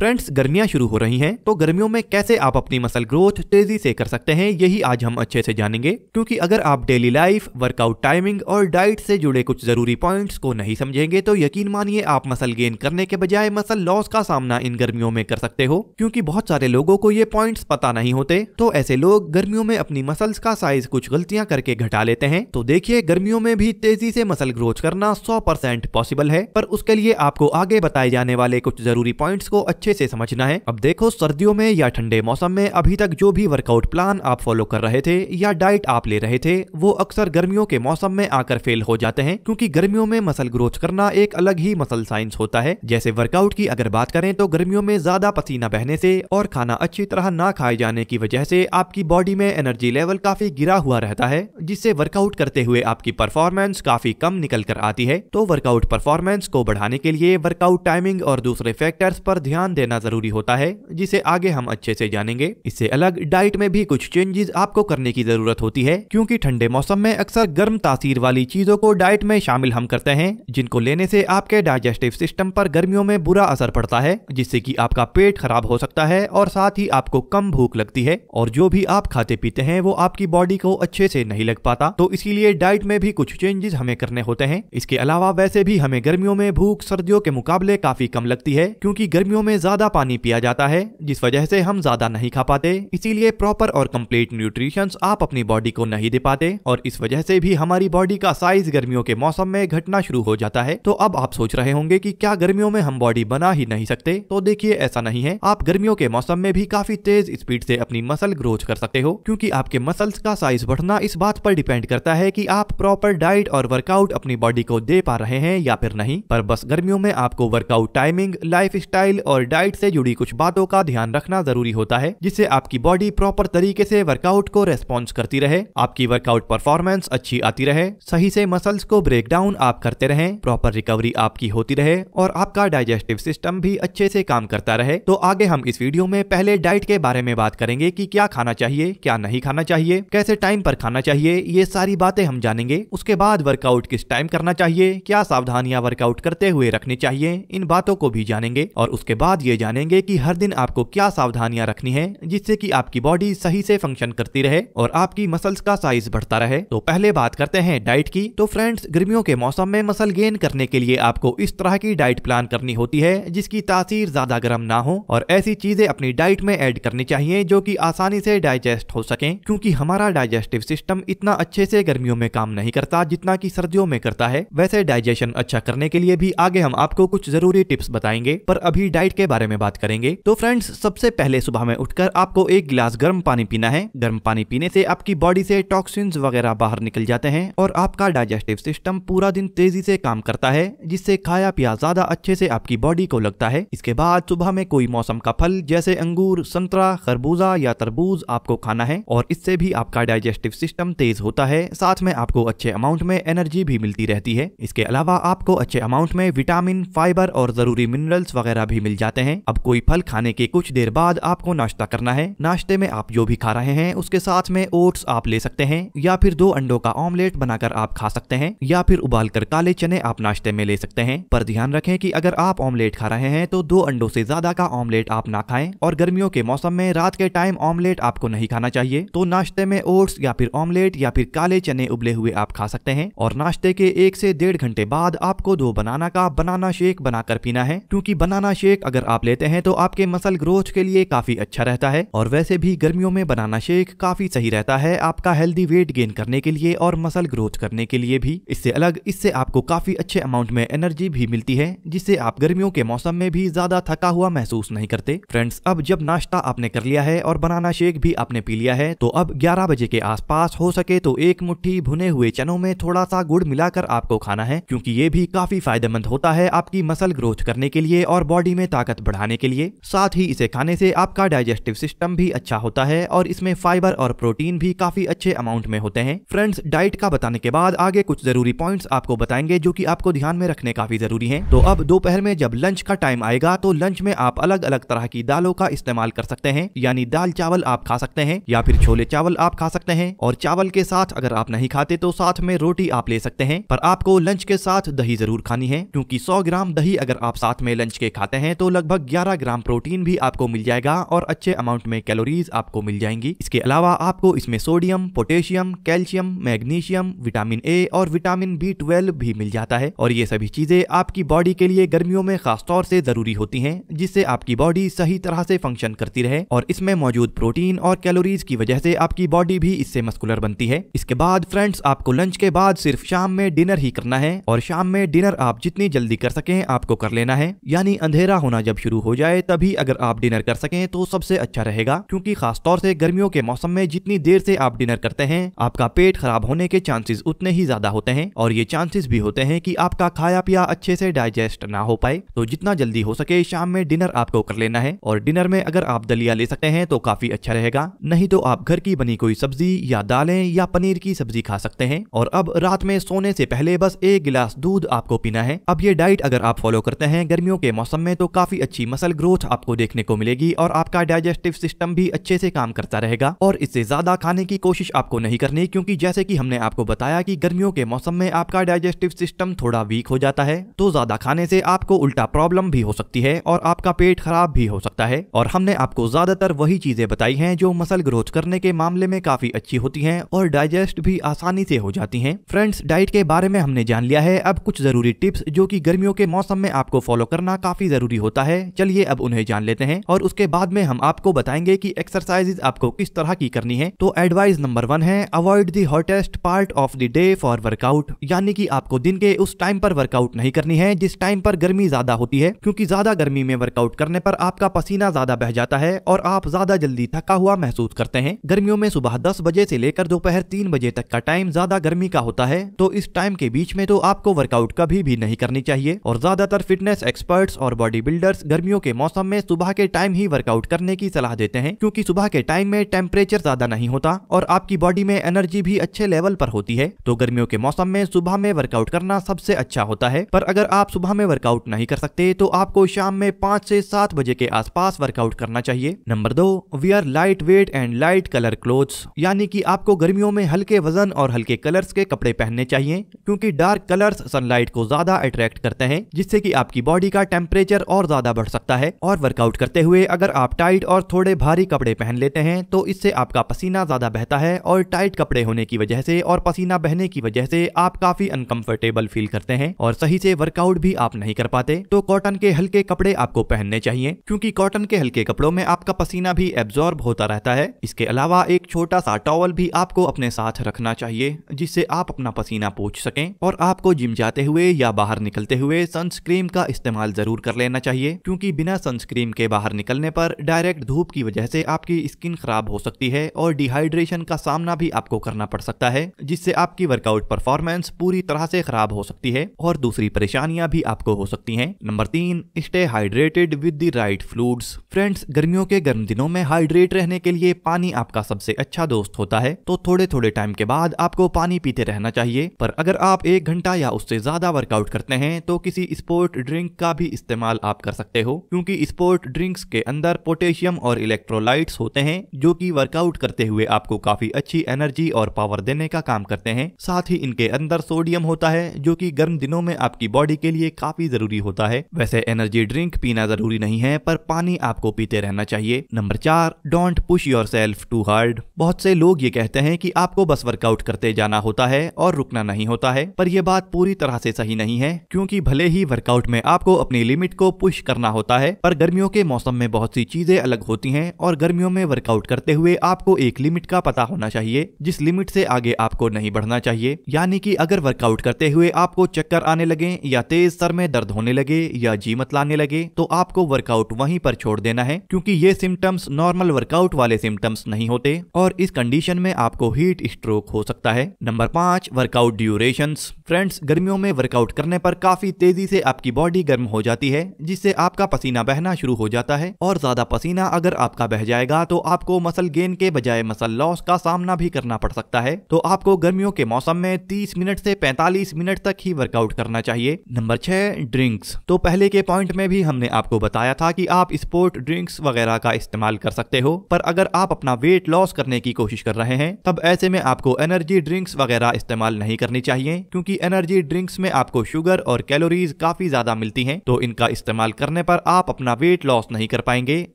Friends, गर्मियां शुरू हो रही हैं, तो गर्मियों में कैसे आप अपनी मसल ग्रोथ तेजी से कर सकते हैं, यही आज हम अच्छे से जानेंगे। क्योंकि अगर आप डेली लाइफ, वर्कआउट टाइमिंग और डाइट से जुड़े कुछ जरूरी पॉइंट्स को नहीं समझेंगे तो यकीन मानिए आप मसल गेन करने के बजाय मसल लॉस का सामना इन गर्मियों में कर सकते हो। क्योंकि बहुत सारे लोगों को ये पॉइंट्स पता नहीं होते, तो ऐसे लोग गर्मियों में अपनी मसल्स का साइज कुछ गलतियां करके घटा लेते हैं। तो देखिए, गर्मियों में भी तेजी से मसल ग्रोथ करना 100% पॉसिबल है, पर उसके लिए आपको आगे बताए जाने वाले कुछ जरूरी पॉइंट्स को अच्छे से समझना है। अब देखो, सर्दियों में या ठंडे मौसम में अभी तक जो भी वर्कआउट प्लान आप फॉलो कर रहे थे या डाइट आप ले रहे थे, वो अक्सर गर्मियों के मौसम में आकर फेल हो जाते हैं। क्योंकि गर्मियों में मसल ग्रोथ करना एक अलग ही मसल साइंस होता है। जैसे वर्कआउट की अगर बात करें तो गर्मियों में ज्यादा पसीना बहने से और खाना अच्छी तरह ना खाए जाने की वजह से आपकी बॉडी में एनर्जी लेवल काफी गिरा हुआ रहता है, जिससे वर्कआउट करते हुए आपकी परफॉर्मेंस काफी कम निकल कर आती है। तो वर्कआउट परफॉर्मेंस को बढ़ाने के लिए वर्कआउट टाइमिंग और दूसरे फैक्टर्स पर ध्यान देना जरूरी होता है, जिसे आगे हम अच्छे से जानेंगे। इससे अलग डाइट में भी कुछ चेंजेस आपको करने की जरूरत होती है। क्योंकि ठंडे मौसम में अक्सर गर्म तासीर वाली चीजों को डाइट में शामिल हम करते हैं, जिनको लेने से आपके डाइजेस्टिव सिस्टम पर गर्मियों में बुरा असर पड़ता है, जिससे कि आपका पेट खराब हो सकता है और साथ ही आपको कम भूख लगती है, और जो भी आप खाते पीते हैं वो आपकी बॉडी को अच्छे से नहीं लग पाता। तो इसीलिए डाइट में भी कुछ चेंजेस हमें करने होते हैं। इसके अलावा वैसे भी हमें गर्मियों में भूख सर्दियों के मुकाबले काफी कम लगती है, क्योंकि गर्मियों में ज्यादा पानी पिया जाता है, जिस वजह से हम ज्यादा नहीं खा पाते। इसीलिए प्रॉपर और कंप्लीट न्यूट्रिशन आप अपनी बॉडी को नहीं दे पाते, और इस वजह से भी हमारी बॉडी का साइज गर्मियों के मौसम में घटना शुरू हो जाता है। तो अब आप सोच रहे होंगे कि क्या गर्मियों में हम बॉडी बना ही नहीं सकते? तो देखिए, ऐसा नहीं है। आप गर्मियों के मौसम में भी काफी तेज स्पीड से अपनी मसल ग्रोथ कर सकते हो, क्योंकि आपके मसल्स का साइज बढ़ना इस बात पर डिपेंड करता है कि आप प्रॉपर डाइट और वर्कआउट अपनी बॉडी को दे पा रहे हैं या फिर नहीं। पर बस गर्मियों में आपको वर्कआउट टाइमिंग, लाइफ स्टाइल और डाइट से जुड़ी कुछ बातों का ध्यान रखना जरूरी होता है, जिससे आपकी बॉडी प्रॉपर तरीके से वर्कआउट को रेस्पॉन्स करती रहे, आपकी वर्कआउट परफॉर्मेंस अच्छी आती रहे, सही से मसल्स को ब्रेक डाउन आप करते रहें, प्रॉपर रिकवरी आपकी होती रहे और आपका डाइजेस्टिव सिस्टम भी अच्छे से काम करता रहे। तो आगे हम इस वीडियो में पहले डाइट के बारे में बात करेंगे कि क्या खाना चाहिए, क्या नहीं खाना चाहिए, कैसे टाइम पर खाना चाहिए, ये सारी बातें हम जानेंगे। उसके बाद वर्कआउट किस टाइम करना चाहिए, क्या सावधानियां वर्कआउट करते हुए रखनी चाहिए, इन बातों को भी जानेंगे। और उसके बाद ये जानेंगे कि हर दिन आपको क्या सावधानियां रखनी है, जिससे कि आपकी बॉडी सही से फंक्शन करती रहे और आपकी मसल्स का साइज बढ़ता रहे। तो पहले बात करते हैं डाइट की। तो फ्रेंड्स, गर्मियों के मौसम में मसल गेन करने के लिए आपको इस तरह की डाइट प्लान करनी होती है जिसकी तासीर ज्यादा गर्म ना हो, और ऐसी चीजें अपनी डाइट में ऐड करनी चाहिए जो कि आसानी से डाइजेस्ट हो सकें। क्योंकि हमारा डाइजेस्टिव सिस्टम इतना अच्छे से गर्मियों में काम नहीं करता जितना कि सर्दियों में करता है। वैसे डाइजेशन अच्छा करने के लिए भी आगे हम आपको कुछ जरूरी टिप्स बताएंगे, पर अभी डाइट के बारे में बात करेंगे। तो फ्रेंड्स, सबसे पहले सुबह में उठकर आपको एक गिलास गर्म पानी पीना है। गर्म पानी पीने से आपकी बॉडी से टॉक्सिन्स वगैरह बाहर निकल जाते हैं और आपका डाइजेस्टिव सिस्टम पूरा दिन तेजी से काम करता है, जिससे खाया पिया ज्यादा अच्छे से आपकी बॉडी को लगता है। इसके बाद सुबह में कोई मौसम का फल जैसे अंगूर, संतरा, खरबूजा या तरबूज आपको खाना है, और इससे भी आपका डाइजेस्टिव सिस्टम तेज होता है। साथ में आपको अच्छे अमाउंट में एनर्जी भी मिलती रहती है। इसके अलावा आपको अच्छे अमाउंट में विटामिन, फाइबर और जरूरी मिनरल्स वगैरह भी मिल जाते हैं। अब कोई फल खाने के कुछ देर बाद आपको नाश्ता करना है। नाश्ते में आप जो भी खा रहे हैं उसके साथ में ओट्स आप ले सकते हैं, या फिर 2 अंडों का ऑमलेट बनाकर आप खा सकते हैं, या फिर उबालकर काले चने आप नाश्ते में ले सकते हैं। पर ध्यान रखें कि अगर आप ऑमलेट खा रहे हैं तो 2 अंडों से ज्यादा का ऑमलेट आप ना खाएं, और गर्मियों के मौसम में रात के टाइम ऑमलेट आपको नहीं खाना चाहिए। तो नाश्ते में ओट्स या फिर ऑमलेट या फिर काले चने उबले हुए आप खा सकते हैं। और नाश्ते के 1 से 1.5 घंटे बाद आपको 2 बनाना का बनाना शेक बनाकर पीना है, क्योंकि बनाना शेक अगर आप लेते हैं तो आपके मसल ग्रोथ के लिए काफी अच्छा रहता है। और वैसे भी गर्मियों में बनाना शेक काफी सही रहता है आपका हेल्दी वेट गेन करने के लिए और मसल ग्रोथ करने के लिए भी। इससे अलग इससे आपको काफी अच्छे अमाउंट में एनर्जी भी मिलती है, जिससे आप गर्मियों के मौसम में भी ज्यादा थका हुआ महसूस नहीं करते। फ्रेंड्स, अब जब नाश्ता आपने कर लिया है और बनाना शेक भी आपने पी लिया है, तो अब 11 बजे के आसपास हो सके तो 1 मुट्ठी भुने हुए चनों में थोड़ा सा गुड़ मिलाकर आपको खाना है, क्योंकि ये भी काफी फायदेमंद होता है आपकी मसल ग्रोथ करने के लिए और बॉडी में ताकत बढ़ाने के लिए। साथ ही इसे खाने से आपका डाइजेस्टिव सिस्टम भी अच्छा होता है और इसमें फाइबर और प्रोटीन भी काफी अच्छे अमाउंट में होते हैं। फ्रेंड्स, डाइट का बताने के बाद आगे कुछ जरूरी पॉइंट्स आपको बताएंगे जो कि आपको ध्यान में रखने काफी जरूरी हैं। तो अब दोपहर में जब लंच का टाइम आएगा तो लंच में आप अलग अलग तरह की दालों का इस्तेमाल कर सकते हैं, यानी दाल चावल आप खा सकते हैं या फिर छोले चावल आप खा सकते हैं। और चावल के साथ अगर आप नहीं खाते तो साथ में रोटी आप ले सकते हैं, पर आपको लंच के साथ दही जरूर खानी है, क्योंकि 100 ग्राम दही अगर आप साथ में लंच के खाते हैं तो लगभग लगभग 11 ग्राम प्रोटीन भी आपको मिल जाएगा और अच्छे अमाउंट में कैलोरीज आपको मिल जाएंगी। इसके अलावा आपको इसमें sodium, potassium, calcium, magnesium, vitamin A और विटामिन B12 भी मिल जाता है और ये सभी चीजें आपकी बॉडी के लिए गर्मियों में खास तौर से जरूरी होती हैं, जिससे आपकी बॉडी सही तरह से फंक्शन करती रहे और इसमें मौजूद प्रोटीन और कैलोरीज की वजह से आपकी बॉडी भी इससे मस्कुलर बनती है। इसके बाद फ्रेंड्स, आपको लंच के बाद सिर्फ शाम में डिनर ही करना है और शाम में डिनर आप जितनी जल्दी कर सकें आपको कर लेना है, यानी अंधेरा होना जब शुरू हो जाए तभी अगर आप डिनर कर सकें तो सबसे अच्छा रहेगा, क्योंकि खास तौर से गर्मियों के मौसम में जितनी देर से आप डिनर करते हैं आपका पेट खराब होने के चांसेस उतने ही ज्यादा होते हैं और ये चांसेस भी होते हैं कि आपका खाया पिया अच्छे से डाइजेस्ट ना हो पाए। तो जितना जल्दी हो सके शाम में डिनर आपको कर लेना है और डिनर में अगर आप दलिया ले सकते हैं तो काफी अच्छा रहेगा, नहीं तो आप घर की बनी कोई सब्जी या दालें या पनीर की सब्जी खा सकते हैं। और अब रात में सोने से पहले बस 1 गिलास दूध आपको पीना है। अब ये डाइट अगर आप फॉलो करते हैं गर्मियों के मौसम में तो काफी अच्छी मसल ग्रोथ आपको देखने को मिलेगी और आपका डाइजेस्टिव सिस्टम भी अच्छे से काम करता रहेगा और इससे ज्यादा खाने की कोशिश आपको नहीं करनी, क्योंकि जैसे कि हमने आपको बताया कि गर्मियों के मौसम में आपका डाइजेस्टिव सिस्टम थोड़ा वीक हो जाता है, तो ज्यादा खाने से आपको उल्टा प्रॉब्लम भी हो सकती है और आपका पेट खराब भी हो सकता है। और हमने आपको ज्यादातर वही चीजें बताई हैं जो मसल ग्रोथ करने के मामले में काफी अच्छी होती हैं और डाइजेस्ट भी आसानी से हो जाती हैं। फ्रेंड्स, डाइट के बारे में हमने जान लिया है, अब कुछ जरूरी टिप्स जो कि गर्मियों के मौसम में आपको फॉलो करना काफी जरूरी होता है, चलिए अब उन्हें जान लेते हैं और उसके बाद में हम आपको बताएंगे कि एक्सरसाइजेज आपको किस तरह की करनी है। तो एडवाइस नंबर 1 है avoid the hottest part of the day for workout, यानी कि आपको दिन के उस टाइम पर वर्कआउट नहीं करनी है जिस टाइम पर गर्मी ज्यादा होती है, क्योंकि ज्यादा गर्मी में वर्कआउट करने पर आपका पसीना ज्यादा बह जाता है और आप ज्यादा जल्दी थका हुआ महसूस करते हैं। गर्मियों में सुबह 10 बजे से लेकर दोपहर 3 बजे तक का टाइम ज्यादा गर्मी का होता है, तो इस टाइम के बीच में तो आपको वर्कआउट कभी भी नहीं करनी चाहिए और ज्यादातर फिटनेस एक्सपर्ट्स और बॉडी बिल्डर्स गर्मियों के मौसम में सुबह के टाइम ही वर्कआउट करने की सलाह देते हैं, क्योंकि सुबह के टाइम में टेम्परेचर ज्यादा नहीं होता और आपकी बॉडी में एनर्जी भी अच्छे लेवल पर होती है। तो गर्मियों के मौसम में सुबह में वर्कआउट करना सबसे अच्छा होता है, पर अगर आप सुबह में वर्कआउट नहीं कर सकते तो आपको शाम में 5 से 7 बजे के आसपास वर्कआउट करना चाहिए। Number 2, wear light weight and light colour clothes, यानी कि आपको गर्मियों में हल्के वजन और हल्के कलर्स के कपड़े पहनने चाहिए, क्योंकि डार्क कलर्स सनलाइट को ज्यादा अट्रैक्ट करते हैं, जिससे कि आपकी बॉडी का टेम्परेचर और ज्यादा बढ़ सकता है। और वर्कआउट करते हुए अगर आप टाइट और थोड़े भारी कपड़े पहन लेते हैं तो इससे आपका पसीना ज्यादा बहता है और टाइट कपड़े होने की वजह से और पसीना बहने की वजह से आप काफी अनकंफर्टेबल फील करते हैं और सही से वर्कआउट भी आप नहीं कर पाते। तो कॉटन के हल्के कपड़े आपको पहनने चाहिए, क्योंकि कॉटन के हल्के कपड़ों में आपका पसीना भी एब्जॉर्ब होता रहता है। इसके अलावा एक छोटा सा टॉवल भी आपको अपने साथ रखना चाहिए, जिससे आप अपना पसीना पोंछ सकें। और आपको जिम जाते हुए या बाहर निकलते हुए सनस्क्रीन का इस्तेमाल जरूर कर लेना चाहिए, क्योंकि बिना सनस्क्रीन के बाहर निकलने पर डायरेक्ट धूप की वजह से आपकी स्किन खराब हो सकती है और डिहाइड्रेशन का सामना भी आपको करना पड़ सकता है, जिससे आपकी वर्कआउट परफॉर्मेंस पूरी तरह से खराब हो सकती है और दूसरी परेशानियां भी आपको हो सकती हैं। Number 3, stay hydrated with the right fluids. Friends, गर्मियों के गर्म दिनों में हाइड्रेट रहने के लिए पानी आपका सबसे अच्छा दोस्त होता है, तो थोड़े थोड़े टाइम के बाद आपको पानी पीते रहना चाहिए। पर अगर आप 1 घंटा या उससे ज्यादा वर्कआउट करते हैं तो किसी स्पोर्ट ड्रिंक का भी इस्तेमाल आप कर सकते हो, क्योंकि स्पोर्ट ड्रिंक्स के अंदर पोटेशियम और इलेक्ट्रोलाइट्स होते हैं जो कि वर्कआउट करते हुए आपको काफी अच्छी एनर्जी और पावर देने का काम करते हैं। साथ ही इनके अंदर सोडियम होता है जो कि गर्म दिनों में आपकी बॉडी के लिए काफी जरूरी होता है। वैसे एनर्जी ड्रिंक पीना जरूरी नहीं है, पर पानी आपको पीते रहना चाहिए। Number 4, don't push yourself too hard. बहुत से लोग ये कहते हैं कि आपको बस वर्कआउट करते जाना होता है और रुकना नहीं होता है, पर यह बात पूरी तरह से सही नहीं है, क्योंकि भले ही वर्कआउट में आपको अपनी लिमिट को पुश करना होता है, पर गर्मियों के मौसम में बहुत सी चीजें अलग होती हैं और गर्मियों में वर्कआउट करते हुए आपको एक लिमिट का पता होना चाहिए, जिस लिमिट से आगे आपको नहीं बढ़ना चाहिए। यानी कि अगर वर्कआउट करते हुए आपको चक्कर आने लगे या तेज सर में दर्द होने लगे या जी मतलाने लगे तो आपको वर्कआउट वहीं पर छोड़ देना है, क्योंकि ये सिम्टम्स नॉर्मल वर्कआउट वाले सिम्टम्स नहीं होते और इस कंडीशन में आपको हीट स्ट्रोक हो सकता है। Number 5, workout durations. फ्रेंड्स, गर्मियों में वर्कआउट करने पर काफी तेजी से आपकी बॉडी गर्म हो जाती है, जिससे आपका पसीना बहना शुरू हो जाता है और ज्यादा पसीना अगर आपका बह जाएगा तो आपको मसल गेन के बजाय मसल लॉस का सामना भी करना पड़ सकता है। तो आपको गर्मियों के मौसम में 30 मिनट से 45 मिनट तक ही वर्कआउट करना चाहिए। Number 6, drinks. तो पहले के पॉइंट में भी हमने आपको बताया था कि आप स्पोर्ट ड्रिंक्स वगैरह का इस्तेमाल कर सकते हो, पर अगर आप अपना वेट लॉस करने की कोशिश कर रहे हैं तब ऐसे में आपको एनर्जी ड्रिंक्स वगैरह इस्तेमाल नहीं करनी चाहिए, क्योंकि एनर्जी ड्रिंक्स में आपको शुगर और कैलोरीज काफी ज्यादा मिलती हैं, तो इनका इस्तेमाल करना करने पर आप अपना वेट लॉस नहीं कर पाएंगे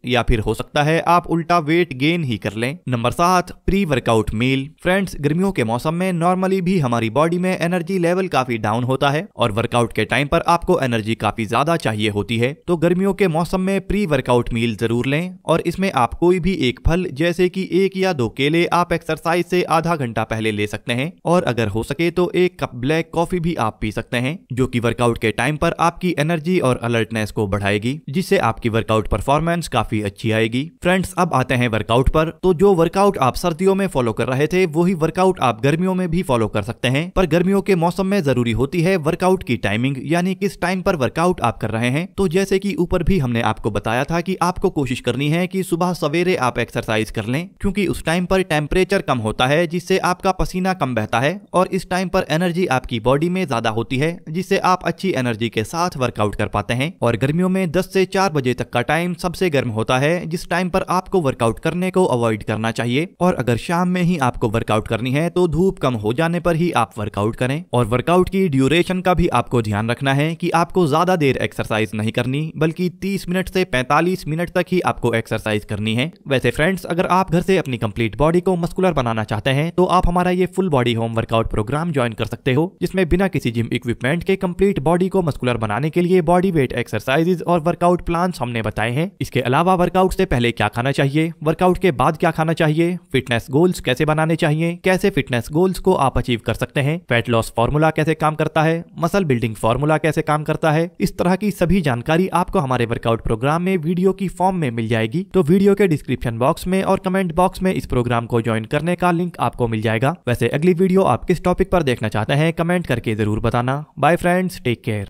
या फिर हो सकता है आप उल्टा वेट गेन ही कर लें। Number 7, pre workout meal. Friends, गर्मियों के मौसम में नॉर्मली भी हमारी बॉडी में एनर्जी लेवल काफी डाउन होता है और वर्कआउट के टाइम पर आपको एनर्जी काफी ज्यादा चाहिए होती है। तो गर्मियों के मौसम में प्री वर्कआउट मील जरूर लें और इसमें आप कोई भी एक फल जैसे कि 1 या 2 केले आप एक्सरसाइज से आधा घंटा पहले ले सकते हैं और अगर हो सके तो 1 कप ब्लैक कॉफी भी आप पी सकते हैं, जो कि वर्कआउट के टाइम पर आपकी एनर्जी और अलर्टनेस को बढ़ाएगी, जिससे आपकी वर्कआउट परफॉर्मेंस काफी अच्छी आएगी। फ्रेंड्स, अब आते हैं वर्कआउट पर। तो जो वर्कआउट आप सर्दियों में फॉलो कर रहे थे वही वर्कआउट आप गर्मियों में भी फॉलो कर सकते हैं, पर गर्मियों के मौसम में जरूरी होती है वर्कआउट की टाइमिंग, यानी किस टाइम पर वर्कआउट आप कर रहे हैं। तो जैसे कि ऊपर भी हमने आपको बताया था कि आपको कोशिश करनी है कि सुबह सवेरे आप एक्सरसाइज कर लें, क्योंकि उस टाइम पर टेम्परेचर कम होता है जिससे आपका पसीना कम बहता है और इस टाइम पर एनर्जी आपकी बॉडी में ज्यादा होती है, जिससे आप अच्छी एनर्जी के साथ वर्कआउट कर पाते हैं। और गर्मियों में 10 से 4 बजे तक का टाइम सबसे गर्म होता है, जिस टाइम पर आपको वर्कआउट करने को अवॉइड करना चाहिए। और अगर शाम में ही आपको वर्कआउट करनी है तो धूप कम हो जाने पर ही आप वर्कआउट करें। और वर्कआउट की ड्यूरेशन का भी आपको ध्यान रखना है कि आपको ज्यादा देर एक्सरसाइज नहीं करनी, बल्कि 30 मिनट से 45 मिनट तक ही आपको एक्सरसाइज करनी है। वैसे फ्रेंड्स, अगर आप घर से अपनी कंप्लीट बॉडी को मस्कुलर बनाना चाहते हैं तो आप हमारा ये full body home workout program join कर सकते हो, जिसमें बिना किसी जिम इक्विपमेंट के कंप्लीट बॉडी को मस्कुलर बनाने के लिए बॉडी वेट एक्सरसाइजेज और वर्कआउट प्लान हमने बताए हैं। इसके अलावा वर्कआउट से पहले क्या खाना चाहिए, वर्कआउट के बाद क्या खाना चाहिए, फिटनेस गोल्स कैसे बनाने चाहिए, कैसे फिटनेस गोल्स को आप अचीव कर सकते हैं, फैट लॉस फॉर्मूला कैसे काम करता है, मसल बिल्डिंग फॉर्मूला कैसे काम करता है, इस तरह की सभी जानकारी आपको हमारे वर्कआउट प्रोग्राम में वीडियो की फॉर्म में मिल जाएगी। तो वीडियो के डिस्क्रिप्शन बॉक्स में और कमेंट बॉक्स में इस प्रोग्राम को ज्वाइन करने का लिंक आपको मिल जाएगा। वैसे अगली वीडियो आप किस टॉपिक पर देखना चाहते हैं कमेंट करके जरूर बताना। Bye friends, take care.